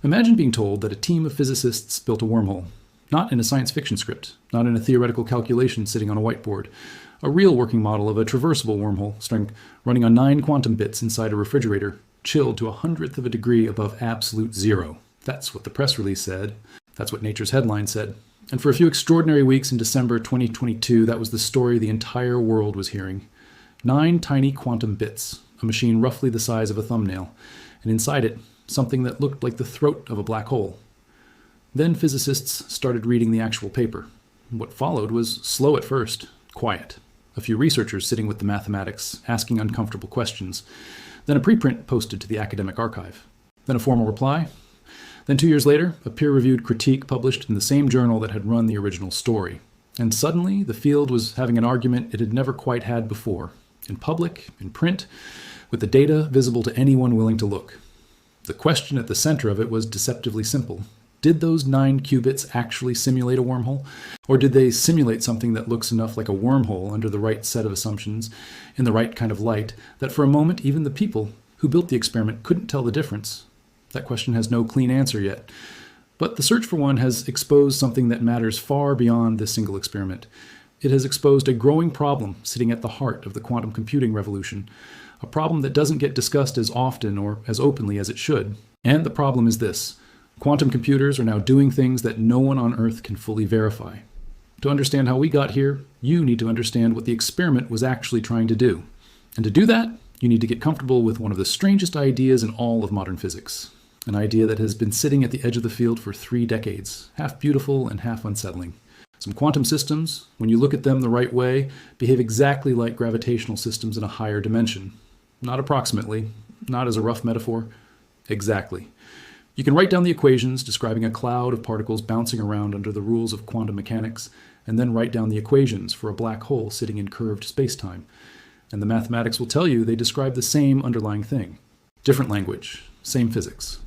Imagine being told that a team of physicists built a wormhole. Not in a science fiction script, not in a theoretical calculation sitting on a whiteboard. A real working model of a traversable wormhole, running on 9 quantum bits inside a refrigerator, chilled to 1/100th of a degree above absolute zero. That's what the press release said. That's what Nature's headline said. And for a few extraordinary weeks in December 2022, that was the story the entire world was hearing. 9 tiny quantum bits, a machine roughly the size of a thumbnail, and inside it, something that looked like the throat of a black hole. Then physicists started reading the actual paper. What followed was slow at first, quiet. A few researchers sitting with the mathematics, asking uncomfortable questions. Then a preprint posted to the academic archive. Then a formal reply. Then 2 years later, a peer-reviewed critique published in the same journal that had run the original story. And suddenly, the field was having an argument it had never quite had before. In public, in print, with the data visible to anyone willing to look. The question at the center of it was deceptively simple. Did those 9 qubits actually simulate a wormhole? Or did they simulate something that looks enough like a wormhole under the right set of assumptions, in the right kind of light, that for a moment even the people who built the experiment couldn't tell the difference? That question has no clean answer yet. But the search for one has exposed something that matters far beyond this single experiment. It has exposed a growing problem sitting at the heart of the quantum computing revolution, a problem that doesn't get discussed as often or as openly as it should. And the problem is this. Quantum computers are now doing things that no one on Earth can fully verify. To understand how we got here, you need to understand what the experiment was actually trying to do. And to do that, you need to get comfortable with one of the strangest ideas in all of modern physics. An idea that has been sitting at the edge of the field for 3 decades, half beautiful and half unsettling. Some quantum systems, when you look at them the right way, behave exactly like gravitational systems in a higher dimension. Not approximately, not as a rough metaphor, exactly. You can write down the equations describing a cloud of particles bouncing around under the rules of quantum mechanics, and then write down the equations for a black hole sitting in curved spacetime. And the mathematics will tell you they describe the same underlying thing. Different language, same physics.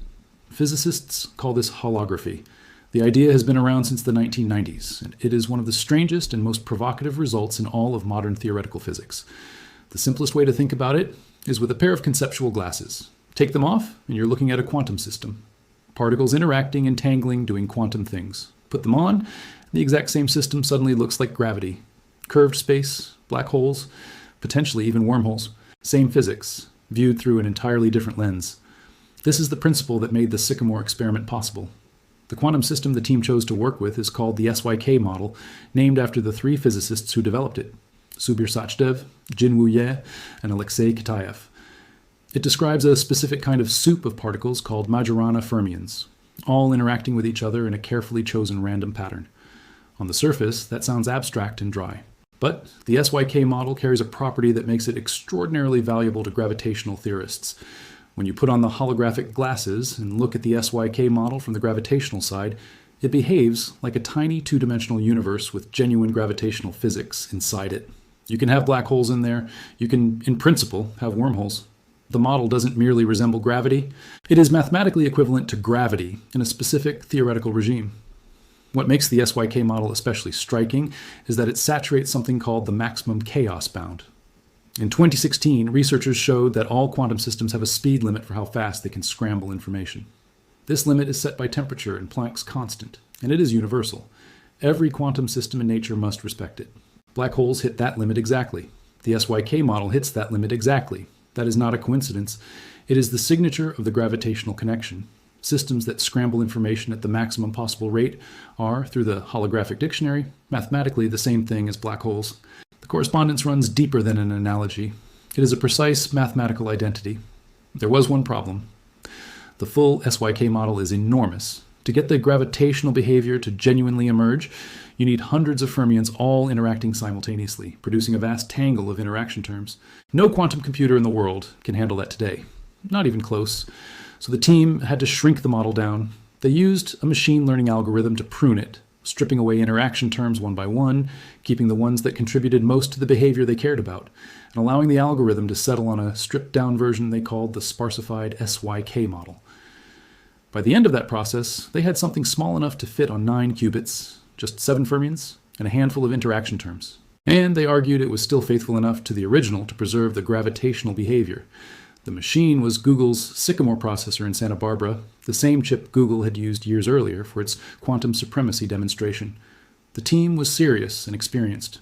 Physicists call this holography. The idea has been around since the 1990s, and it is one of the strangest and most provocative results in all of modern theoretical physics. The simplest way to think about it is with a pair of conceptual glasses. Take them off, and you're looking at a quantum system. Particles interacting, entangling, doing quantum things. Put them on, and the exact same system suddenly looks like gravity. Curved space, black holes, potentially even wormholes. Same physics, viewed through an entirely different lens. This is the principle that made the Sycamore experiment possible. The quantum system the team chose to work with is called the SYK model, named after the 3 physicists who developed it. Subir Sachdev, Jinwoo Ye, and Alexei Kitaev. It describes a specific kind of soup of particles called Majorana fermions, all interacting with each other in a carefully chosen random pattern. On the surface, that sounds abstract and dry. But the SYK model carries a property that makes it extraordinarily valuable to gravitational theorists. When you put on the holographic glasses and look at the SYK model from the gravitational side, it behaves like a tiny 2-dimensional universe with genuine gravitational physics inside it. You can have black holes in there. You can, in principle, have wormholes. The model doesn't merely resemble gravity. It is mathematically equivalent to gravity in a specific theoretical regime. What makes the SYK model especially striking is that it saturates something called the maximum chaos bound. In 2016, researchers showed that all quantum systems have a speed limit for how fast they can scramble information. This limit is set by temperature and Planck's constant, and it is universal. Every quantum system in nature must respect it. Black holes hit that limit exactly. The SYK model hits that limit exactly. That is not a coincidence. It is the signature of the gravitational connection. Systems that scramble information at the maximum possible rate are, through the holographic dictionary, mathematically the same thing as black holes. The correspondence runs deeper than an analogy. It is a precise mathematical identity. There was one problem. The full SYK model is enormous. To get the gravitational behavior to genuinely emerge, you need hundreds of fermions all interacting simultaneously, producing a vast tangle of interaction terms. No quantum computer in the world can handle that today. Not even close. So the team had to shrink the model down. They used a machine learning algorithm to prune it, stripping away interaction terms one by one, keeping the ones that contributed most to the behavior they cared about, and allowing the algorithm to settle on a stripped-down version they called the sparsified SYK model. By the end of that process, they had something small enough to fit on 9 qubits, just 7 fermions, and a handful of interaction terms. And they argued it was still faithful enough to the original to preserve the gravitational behavior. The machine was Google's Sycamore processor in Santa Barbara, the same chip Google had used years earlier for its quantum supremacy demonstration. The team was serious and experienced.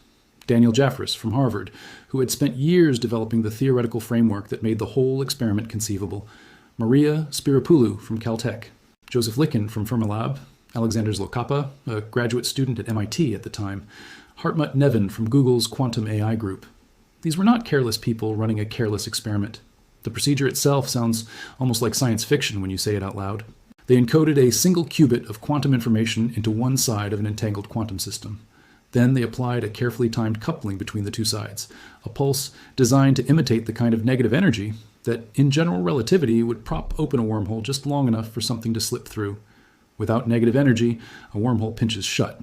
Daniel Jaffrus from Harvard, who had spent years developing the theoretical framework that made the whole experiment conceivable. Maria Spyropoulou from Caltech. Joseph Licken from Fermilab. Alexander Zlokapa, a graduate student at MIT at the time. Hartmut Nevin from Google's Quantum AI group. These were not careless people running a careless experiment. The procedure itself sounds almost like science fiction when you say it out loud. They encoded a single qubit of quantum information into one side of an entangled quantum system. Then they applied a carefully timed coupling between the two sides, a pulse designed to imitate the kind of negative energy that, in general relativity, would prop open a wormhole just long enough for something to slip through. Without negative energy, a wormhole pinches shut.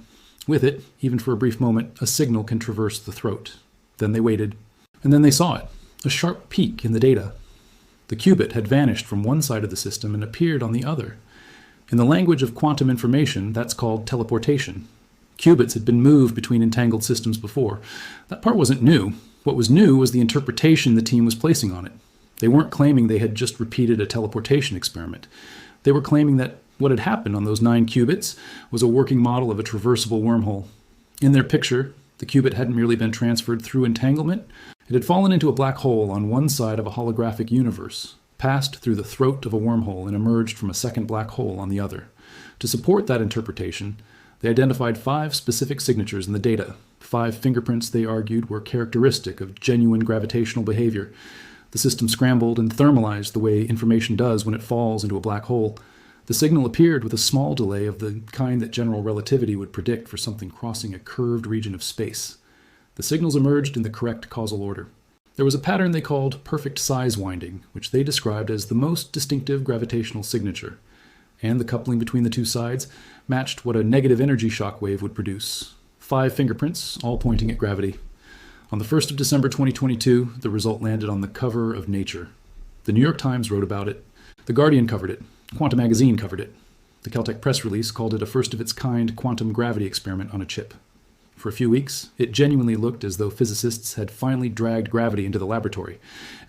With it, even for a brief moment, a signal can traverse the throat. Then they waited, and then they saw it, a sharp peak in the data. The qubit had vanished from one side of the system and appeared on the other. In the language of quantum information, that's called teleportation. Qubits had been moved between entangled systems before. That part wasn't new. What was new was the interpretation the team was placing on it. They weren't claiming they had just repeated a teleportation experiment. They were claiming that what had happened on those 9 qubits was a working model of a traversable wormhole. In their picture, the qubit hadn't merely been transferred through entanglement. It had fallen into a black hole on one side of a holographic universe, passed through the throat of a wormhole, and emerged from a second black hole on the other. To support that interpretation, they identified 5 specific signatures in the data. 5 fingerprints, they argued, were characteristic of genuine gravitational behavior. The system scrambled and thermalized the way information does when it falls into a black hole. The signal appeared with a small delay of the kind that general relativity would predict for something crossing a curved region of space. The signals emerged in the correct causal order. There was a pattern they called perfect size winding, which they described as the most distinctive gravitational signature. And the coupling between the two sides matched what a negative energy shock wave would produce. 5 fingerprints, all pointing at gravity. On the 1st of December 2022, the result landed on the cover of Nature. The New York Times wrote about it. The Guardian covered it. Quantum Magazine covered it. The Caltech press release called it a first-of-its-kind quantum gravity experiment on a chip. For a few weeks, it genuinely looked as though physicists had finally dragged gravity into the laboratory,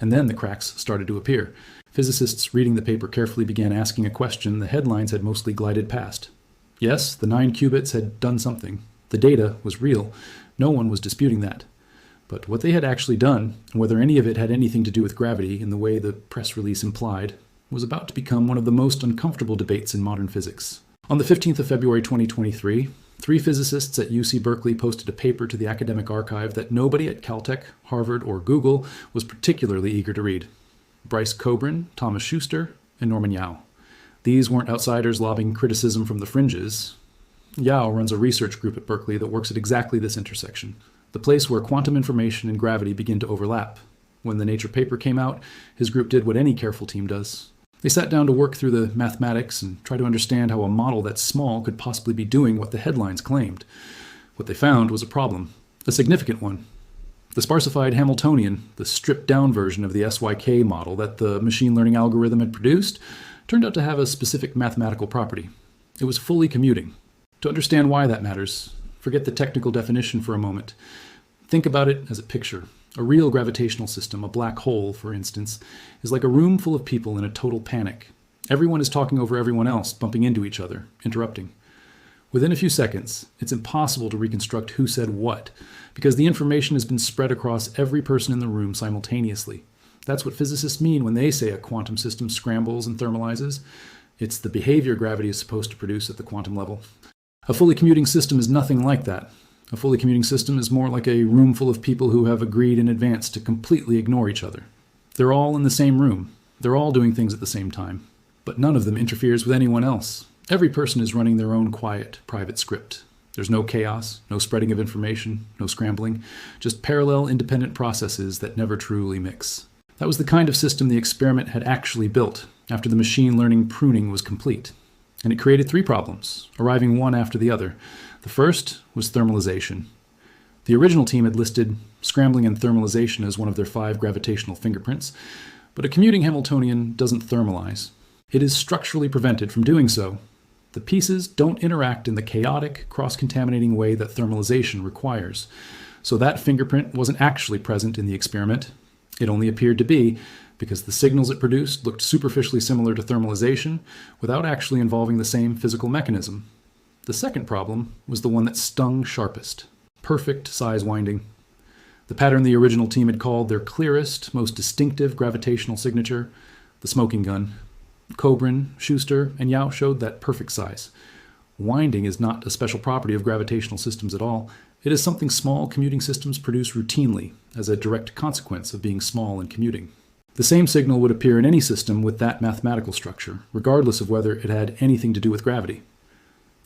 and then the cracks started to appear. Physicists reading the paper carefully began asking a question the headlines had mostly glided past. Yes, the 9 qubits had done something. The data was real. No one was disputing that. But what they had actually done, and whether any of it had anything to do with gravity in the way the press release implied, was about to become one of the most uncomfortable debates in modern physics. On the 15th of February 2023, 3 physicists at UC Berkeley posted a paper to the academic archive that nobody at Caltech, Harvard, or Google was particularly eager to read. Bryce Coburn, Thomas Schuster, and Norman Yao. These weren't outsiders lobbing criticism from the fringes. Yao runs a research group at Berkeley that works at exactly this intersection, the place where quantum information and gravity begin to overlap. When the Nature paper came out, his group did what any careful team does. They sat down to work through the mathematics and try to understand how a model that small could possibly be doing what the headlines claimed. What they found was a problem, a significant one. The sparsified Hamiltonian, the stripped-down version of the SYK model that the machine learning algorithm had produced, turned out to have a specific mathematical property. It was fully commuting. To understand why that matters, forget the technical definition for a moment. Think about it as a picture. A real gravitational system, a black hole, for instance, is like a room full of people in a total panic. Everyone is talking over everyone else, bumping into each other, interrupting. Within a few seconds, it's impossible to reconstruct who said what, because the information has been spread across every person in the room simultaneously. That's what physicists mean when they say a quantum system scrambles and thermalizes. It's the behavior gravity is supposed to produce at the quantum level. A fully commuting system is nothing like that. A fully commuting system is more like a room full of people who have agreed in advance to completely ignore each other. They're all in the same room. They're all doing things at the same time. But none of them interferes with anyone else. Every person is running their own quiet, private script. There's no chaos, no spreading of information, no scrambling, just parallel independent processes that never truly mix. That was the kind of system the experiment had actually built after the machine learning pruning was complete. And it created 3 problems, arriving one after the other. The first was thermalization. The original team had listed scrambling and thermalization as one of their 5 gravitational fingerprints, but a commuting Hamiltonian doesn't thermalize. It is structurally prevented from doing so. The pieces don't interact in the chaotic, cross-contaminating way that thermalization requires. So that fingerprint wasn't actually present in the experiment. It only appeared to be, because the signals it produced looked superficially similar to thermalization without actually involving the same physical mechanism. The second problem was the one that stung sharpest: perfect size winding. The pattern the original team had called their clearest, most distinctive gravitational signature, the smoking gun. Kobrin, Schuster, and Yau showed that perfect size. Winding is not a special property of gravitational systems at all. It is something small commuting systems produce routinely as a direct consequence of being small and commuting. The same signal would appear in any system with that mathematical structure, regardless of whether it had anything to do with gravity.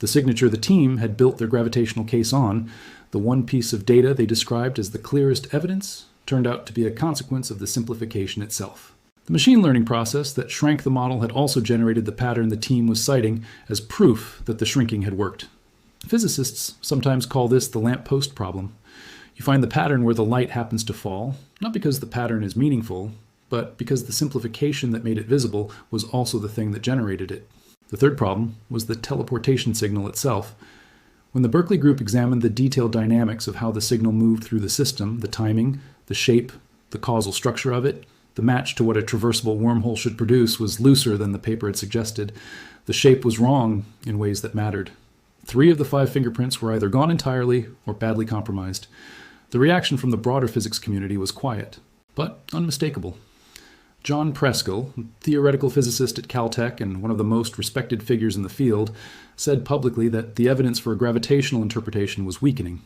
The signature the team had built their gravitational case on, the one piece of data they described as the clearest evidence, turned out to be a consequence of the simplification itself. The machine learning process that shrank the model had also generated the pattern the team was citing as proof that the shrinking had worked. Physicists sometimes call this the lamppost problem. You find the pattern where the light happens to fall, not because the pattern is meaningful, but because the simplification that made it visible was also the thing that generated it. The third problem was the teleportation signal itself. When the Berkeley group examined the detailed dynamics of how the signal moved through the system, the timing, the shape, the causal structure of it, the match to what a traversable wormhole should produce was looser than the paper had suggested. The shape was wrong in ways that mattered. 3 of the 5 fingerprints were either gone entirely or badly compromised. The reaction from the broader physics community was quiet, but unmistakable. John Preskill, theoretical physicist at Caltech and one of the most respected figures in the field, said publicly that the evidence for a gravitational interpretation was weakening.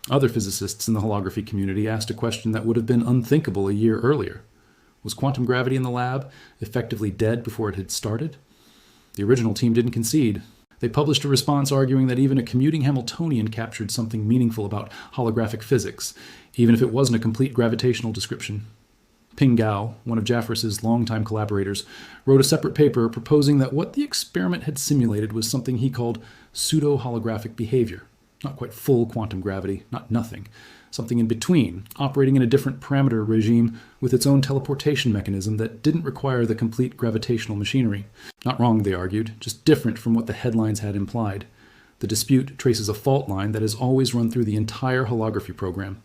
Other physicists in the holography community asked a question that would have been unthinkable a year earlier. Was quantum gravity in the lab effectively dead before it had started? The original team didn't concede. They published a response arguing that even a commuting Hamiltonian captured something meaningful about holographic physics, even if it wasn't a complete gravitational description. Ping Gao, one of Jeffress's longtime collaborators, wrote a separate paper proposing that what the experiment had simulated was something he called pseudo-holographic behavior. Not quite full quantum gravity, not nothing. Something in between, operating in a different parameter regime with its own teleportation mechanism that didn't require the complete gravitational machinery. Not wrong, they argued, just different from what the headlines had implied. The dispute traces a fault line that has always run through the entire holography program.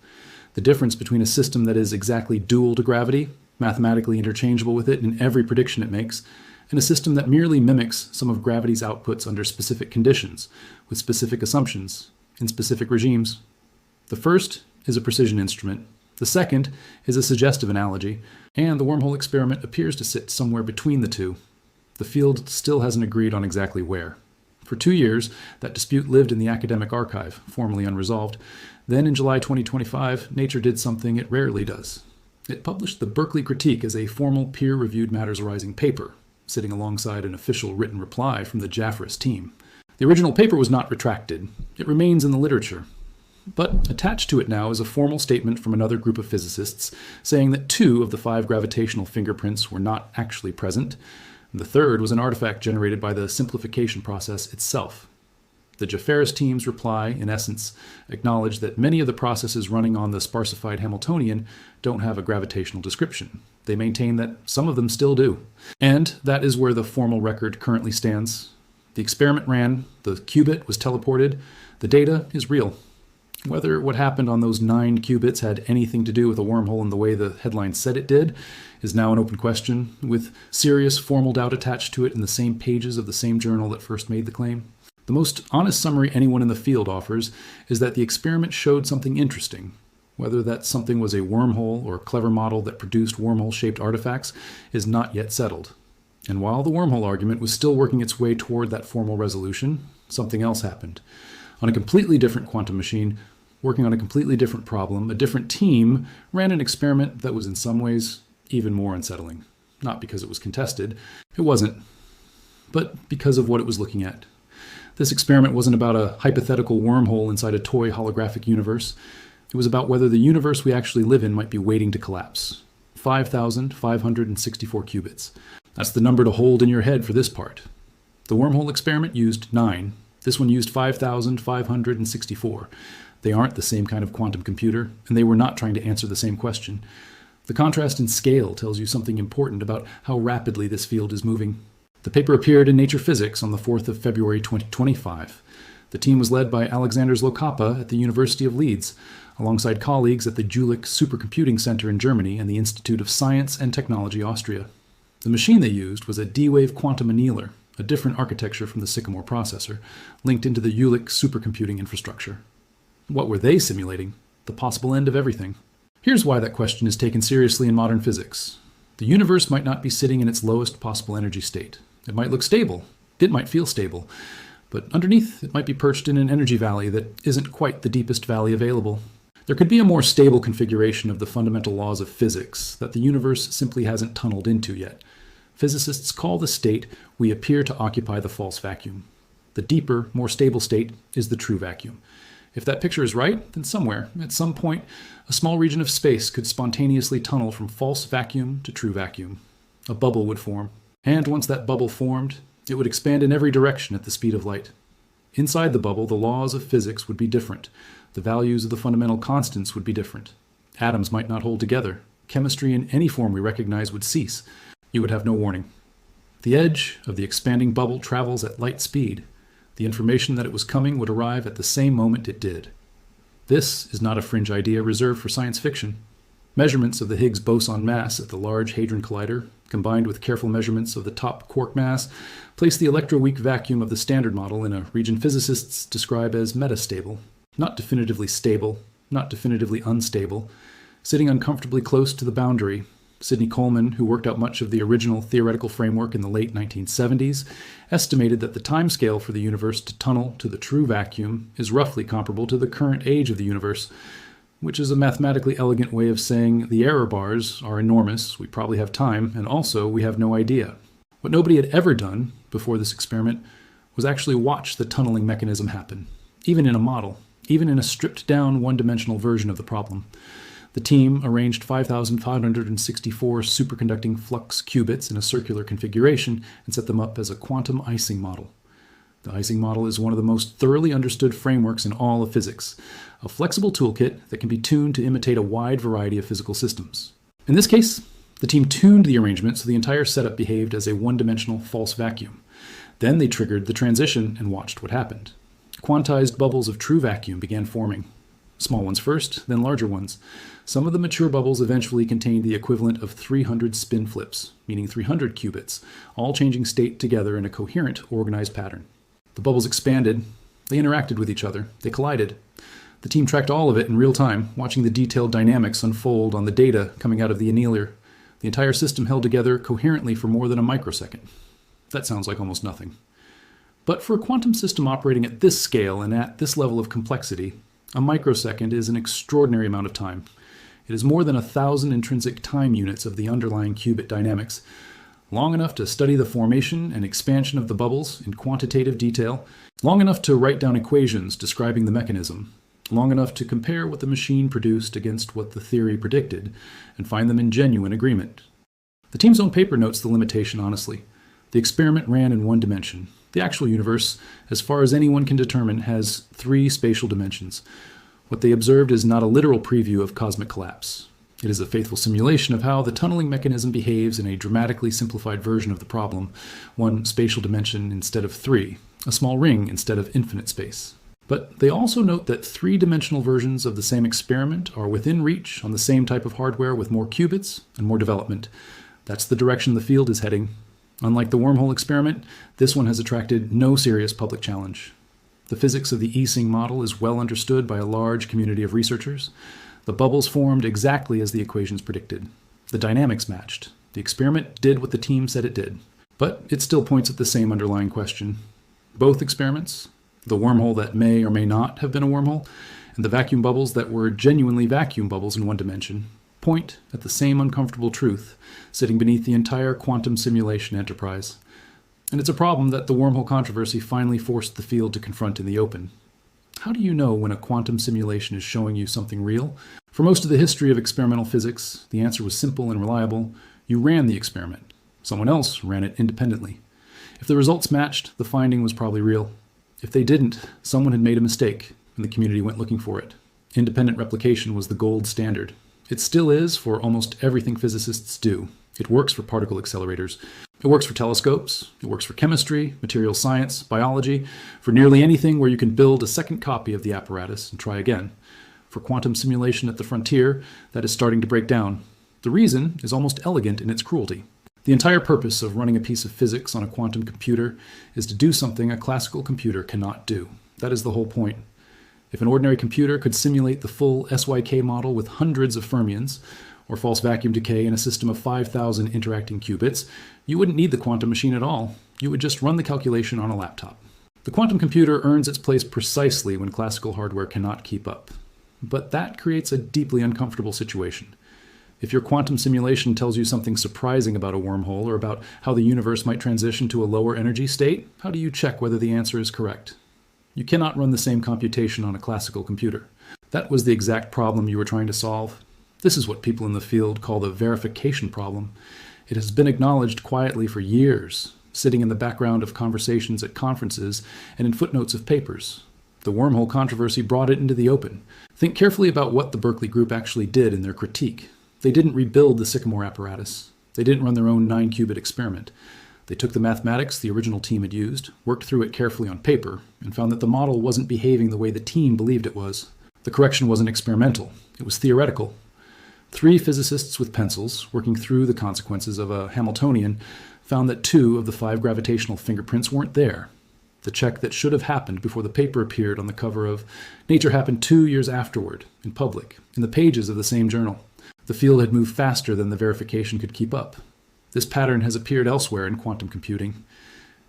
The difference between a system that is exactly dual to gravity, mathematically interchangeable with it in every prediction it makes, and a system that merely mimics some of gravity's outputs under specific conditions, with specific assumptions, in specific regimes. The first is a precision instrument. The second is a suggestive analogy, and the wormhole experiment appears to sit somewhere between the two. The field still hasn't agreed on exactly where. For 2 years, that dispute lived in the academic archive, formally unresolved. Then in July 2025, Nature did something it rarely does. It published the Berkeley critique as a formal peer-reviewed matters arising paper, sitting alongside an official written reply from the Jeffress team. The original paper was not retracted. It remains in the literature. But attached to it now is a formal statement from another group of physicists saying that 2 of the 5 gravitational fingerprints were not actually present, and the third was an artifact generated by the simplification process itself. The Jeffress team's reply, in essence, acknowledged that many of the processes running on the sparsified Hamiltonian don't have a gravitational description. They maintain that some of them still do. And that is where the formal record currently stands. The experiment ran, the qubit was teleported, the data is real. Whether what happened on those 9 qubits had anything to do with a wormhole in the way the headline said it did is now an open question, with serious formal doubt attached to it in the same pages of the same journal that first made the claim. The most honest summary anyone in the field offers is that the experiment showed something interesting. Whether that something was a wormhole or a clever model that produced wormhole-shaped artifacts is not yet settled. And while the wormhole argument was still working its way toward that formal resolution, something else happened. On a completely different quantum machine, working on a completely different problem, a different team ran an experiment that was in some ways even more unsettling. Not because it was contested. It wasn't. But because of what it was looking at. This experiment wasn't about a hypothetical wormhole inside a toy holographic universe. It was about whether the universe we actually live in might be waiting to collapse. 5,564 qubits. That's the number to hold in your head for this part. The wormhole experiment used 9. This one used 5,564. They aren't the same kind of quantum computer, and they were not trying to answer the same question. The contrast in scale tells you something important about how rapidly this field is moving. The paper appeared in Nature Physics on the 4th of February 2025. The team was led by Alexander Zlokapa at the University of Leeds, alongside colleagues at the Jülich Supercomputing Center in Germany and the Institute of Science and Technology, Austria. The machine they used was a D-wave quantum annealer, a different architecture from the Sycamore processor, linked into the Jülich supercomputing infrastructure. What were they simulating? The possible end of everything. Here's why that question is taken seriously in modern physics. The universe might not be sitting in its lowest possible energy state. It might look stable. It might feel stable. But underneath, it might be perched in an energy valley that isn't quite the deepest valley available. There could be a more stable configuration of the fundamental laws of physics that the universe simply hasn't tunneled into yet. Physicists call the state we appear to occupy the false vacuum. The deeper, more stable state is the true vacuum. If that picture is right, then somewhere, at some point, a small region of space could spontaneously tunnel from false vacuum to true vacuum. A bubble would form. And once that bubble formed, it would expand in every direction at the speed of light. Inside the bubble, the laws of physics would be different. The values of the fundamental constants would be different. Atoms might not hold together. Chemistry in any form we recognize would cease. You would have no warning. The edge of the expanding bubble travels at light speed. The information that it was coming would arrive at the same moment it did. This is not a fringe idea reserved for science fiction. Measurements of the Higgs boson mass at the Large Hadron Collider, combined with careful measurements of the top quark mass, place the electroweak vacuum of the Standard Model in a region physicists describe as metastable. Not definitively stable, not definitively unstable, sitting uncomfortably close to the boundary. Sidney Coleman, who worked out much of the original theoretical framework in the late 1970s, estimated that the timescale for the universe to tunnel to the true vacuum is roughly comparable to the current age of the universe, which is a mathematically elegant way of saying the error bars are enormous, we probably have time, and also we have no idea. What nobody had ever done before this experiment was actually watch the tunneling mechanism happen, even in a model, even in a stripped-down one-dimensional version of the problem. The team arranged 5,564 superconducting flux qubits in a circular configuration and set them up as a quantum Ising model. The Ising model is one of the most thoroughly understood frameworks in all of physics, a flexible toolkit that can be tuned to imitate a wide variety of physical systems. In this case, the team tuned the arrangement so the entire setup behaved as a one-dimensional false vacuum. Then they triggered the transition and watched what happened. Quantized bubbles of true vacuum began forming. Small ones first, then larger ones. Some of the mature bubbles eventually contained the equivalent of 300 spin flips, meaning 300 qubits, all changing state together in a coherent, organized pattern. The bubbles expanded. They interacted with each other. They collided. The team tracked all of it in real time, watching the detailed dynamics unfold on the data coming out of the annealer. The entire system held together coherently for more than a microsecond. That sounds like almost nothing. But for a quantum system operating at this scale and at this level of complexity, a microsecond is an extraordinary amount of time. It is more than 1,000 intrinsic time units of the underlying qubit dynamics, long enough to study the formation and expansion of the bubbles in quantitative detail, long enough to write down equations describing the mechanism, long enough to compare what the machine produced against what the theory predicted, and find them in genuine agreement. The team's own paper notes the limitation honestly. The experiment ran in one dimension. The actual universe, as far as anyone can determine, has 3 spatial dimensions. What they observed is not a literal preview of cosmic collapse. It is a faithful simulation of how the tunneling mechanism behaves in a dramatically simplified version of the problem, 1 spatial dimension instead of 3, a small ring instead of infinite space. But they also note that 3-dimensional versions of the same experiment are within reach on the same type of hardware with more qubits and more development. That's the direction the field is heading. Unlike the wormhole experiment, this one has attracted no serious public challenge. The physics of the Ising model is well understood by a large community of researchers. The bubbles formed exactly as the equations predicted. The dynamics matched. The experiment did what the team said it did. But it still points at the same underlying question. Both experiments, the wormhole that may or may not have been a wormhole, and the vacuum bubbles that were genuinely vacuum bubbles in one dimension, point at the same uncomfortable truth sitting beneath the entire quantum simulation enterprise. And it's a problem that the wormhole controversy finally forced the field to confront in the open. How do you know when a quantum simulation is showing you something real? For most of the history of experimental physics, the answer was simple and reliable. You ran the experiment. Someone else ran it independently. If the results matched, the finding was probably real. If they didn't, someone had made a mistake, and the community went looking for it. Independent replication was the gold standard. It still is for almost everything physicists do. It works for particle accelerators. It works for telescopes. It works for chemistry, materials science, biology, for nearly anything where you can build a second copy of the apparatus and try again. For quantum simulation at the frontier, that is starting to break down. The reason is almost elegant in its cruelty. The entire purpose of running a piece of physics on a quantum computer is to do something a classical computer cannot do. That is the whole point. If an ordinary computer could simulate the full SYK model with hundreds of fermions, or false vacuum decay in a system of 5,000 interacting qubits, you wouldn't need the quantum machine at all. You would just run the calculation on a laptop. The quantum computer earns its place precisely when classical hardware cannot keep up. But that creates a deeply uncomfortable situation. If your quantum simulation tells you something surprising about a wormhole or about how the universe might transition to a lower energy state, how do you check whether the answer is correct? You cannot run the same computation on a classical computer. That was the exact problem you were trying to solve. This is what people in the field call the verification problem. It has been acknowledged quietly for years, sitting in the background of conversations at conferences and in footnotes of papers. The wormhole controversy brought it into the open. Think carefully about what the Berkeley group actually did in their critique. They didn't rebuild the Sycamore apparatus. They didn't run their own 9-qubit experiment. They took the mathematics the original team had used, worked through it carefully on paper, and found that the model wasn't behaving the way the team believed it was. The correction wasn't experimental. It was theoretical. 3 physicists with pencils, working through the consequences of a Hamiltonian, found that 2 of the 5 gravitational fingerprints weren't there. The check that should have happened before the paper appeared on the cover of Nature happened 2 years afterward, in public, in the pages of the same journal. The field had moved faster than the verification could keep up. This pattern has appeared elsewhere in quantum computing.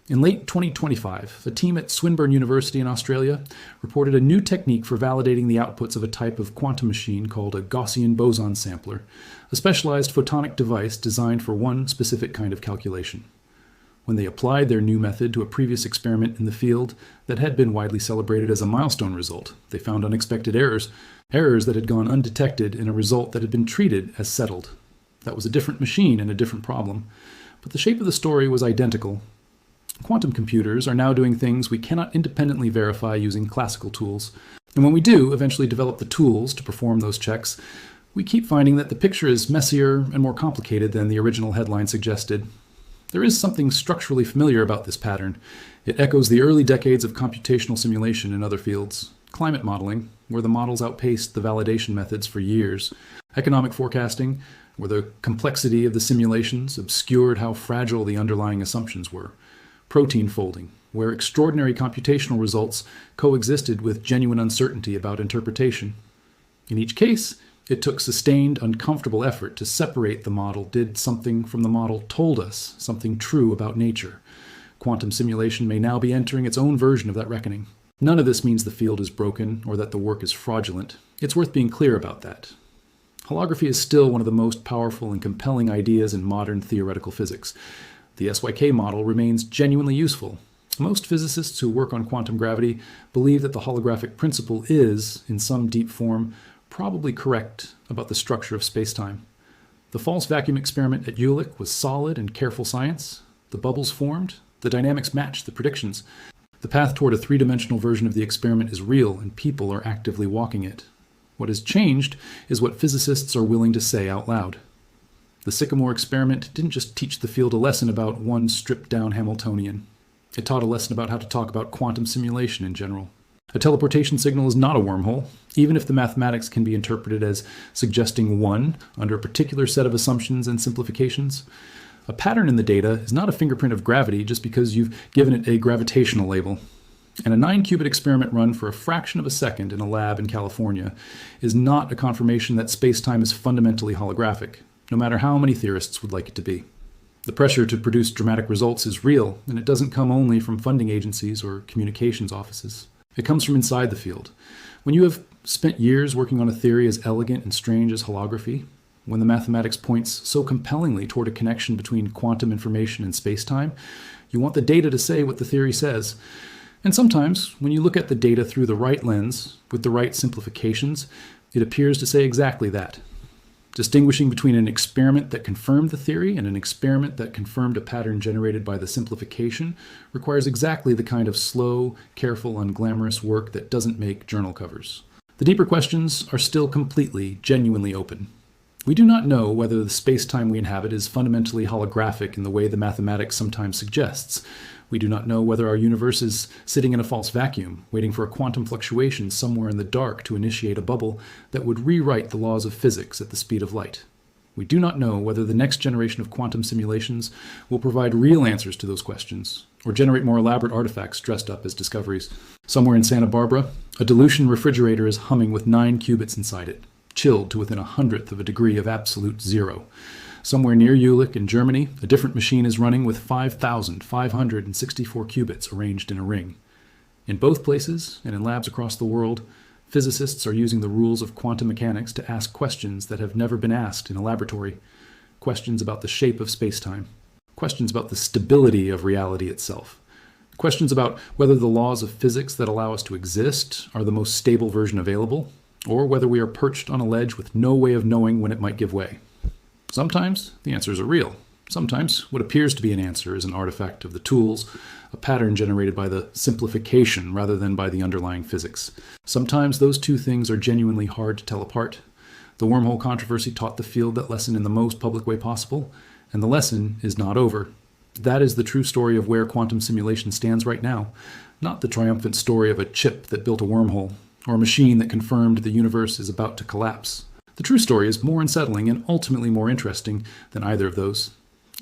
In late 2025, a team at Swinburne University in Australia reported a new technique for validating the outputs of a type of quantum machine called a Gaussian boson sampler, a specialized photonic device designed for one specific kind of calculation. When they applied their new method to a previous experiment in the field that had been widely celebrated as a milestone result, they found unexpected errors that had gone undetected in a result that had been treated as settled. That was a different machine and a different problem, but the shape of the story was identical. Quantum computers are now doing things we cannot independently verify using classical tools, and when we do eventually develop the tools to perform those checks, we keep finding that the picture is messier and more complicated than the original headline suggested. There is something structurally familiar about this pattern. It echoes the early decades of computational simulation in other fields. Climate modeling, where the models outpaced the validation methods for years. Economic forecasting, where the complexity of the simulations obscured how fragile the underlying assumptions were. Protein folding, where extraordinary computational results coexisted with genuine uncertainty about interpretation. In each case, it took sustained, uncomfortable effort to separate the model did something from the model told us something true about nature. Quantum simulation may now be entering its own version of that reckoning. None of this means the field is broken or that the work is fraudulent. It's worth being clear about that. Holography is still one of the most powerful and compelling ideas in modern theoretical physics. The SYK model remains genuinely useful. Most physicists who work on quantum gravity believe that the holographic principle is, in some deep form, probably correct about the structure of spacetime. The false vacuum experiment at Jülich was solid and careful science. The bubbles formed. The dynamics matched the predictions. The path toward a 3-dimensional version of the experiment is real, and people are actively walking it. What has changed is what physicists are willing to say out loud. The Sycamore experiment didn't just teach the field a lesson about one stripped-down Hamiltonian. It taught a lesson about how to talk about quantum simulation in general. A teleportation signal is not a wormhole, even if the mathematics can be interpreted as suggesting one under a particular set of assumptions and simplifications. A pattern in the data is not a fingerprint of gravity just because you've given it a gravitational label. And a 9-qubit experiment run for a fraction of a second in a lab in California is not a confirmation that space-time is fundamentally holographic, no matter how many theorists would like it to be. The pressure to produce dramatic results is real, and it doesn't come only from funding agencies or communications offices. It comes from inside the field. When you have spent years working on a theory as elegant and strange as holography, when the mathematics points so compellingly toward a connection between quantum information and space-time, you want the data to say what the theory says. And sometimes, when you look at the data through the right lens, with the right simplifications, it appears to say exactly that. Distinguishing between an experiment that confirmed the theory and an experiment that confirmed a pattern generated by the simplification requires exactly the kind of slow, careful, unglamorous work that doesn't make journal covers. The deeper questions are still completely, genuinely open. We do not know whether the space-time we inhabit is fundamentally holographic in the way the mathematics sometimes suggests. We do not know whether our universe is sitting in a false vacuum, waiting for a quantum fluctuation somewhere in the dark to initiate a bubble that would rewrite the laws of physics at the speed of light. We do not know whether the next generation of quantum simulations will provide real answers to those questions, or generate more elaborate artifacts dressed up as discoveries. Somewhere in Santa Barbara, a dilution refrigerator is humming with 9 qubits inside it, chilled to within 1/100th of a degree of absolute zero. Somewhere near Jülich in Germany, a different machine is running with 5,564 qubits arranged in a ring. In both places, and in labs across the world, physicists are using the rules of quantum mechanics to ask questions that have never been asked in a laboratory. Questions about the shape of space-time. Questions about the stability of reality itself. Questions about whether the laws of physics that allow us to exist are the most stable version available, or whether we are perched on a ledge with no way of knowing when it might give way. Sometimes the answers are real. Sometimes what appears to be an answer is an artifact of the tools, a pattern generated by the simplification rather than by the underlying physics. Sometimes those two things are genuinely hard to tell apart. The wormhole controversy taught the field that lesson in the most public way possible, and the lesson is not over. That is the true story of where quantum simulation stands right now, not the triumphant story of a chip that built a wormhole, or a machine that confirmed the universe is about to collapse. The true story is more unsettling and ultimately more interesting than either of those.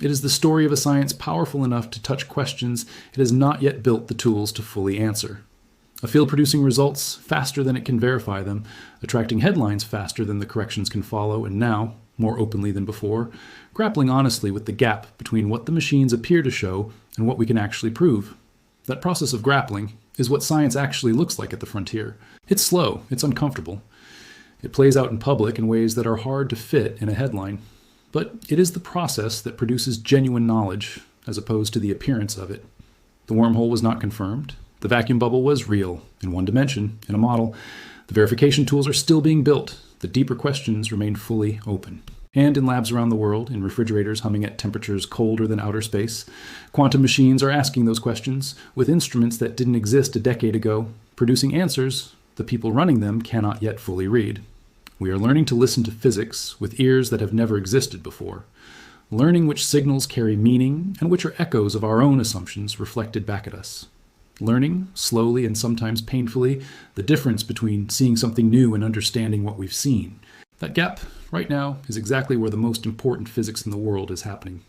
It is the story of a science powerful enough to touch questions it has not yet built the tools to fully answer. A field producing results faster than it can verify them, attracting headlines faster than the corrections can follow, and now, more openly than before, grappling honestly with the gap between what the machines appear to show and what we can actually prove. That process of grappling is what science actually looks like at the frontier. It's slow, it's uncomfortable. It plays out in public in ways that are hard to fit in a headline. But it is the process that produces genuine knowledge, as opposed to the appearance of it. The wormhole was not confirmed. The vacuum bubble was real, in one dimension, in a model. The verification tools are still being built. The deeper questions remain fully open. And in labs around the world, in refrigerators humming at temperatures colder than outer space, quantum machines are asking those questions with instruments that didn't exist a decade ago, producing answers the people running them cannot yet fully read. We are learning to listen to physics with ears that have never existed before, learning which signals carry meaning and which are echoes of our own assumptions reflected back at us. Learning, slowly and sometimes painfully, the difference between seeing something new and understanding what we've seen. That gap, right now, is exactly where the most important physics in the world is happening.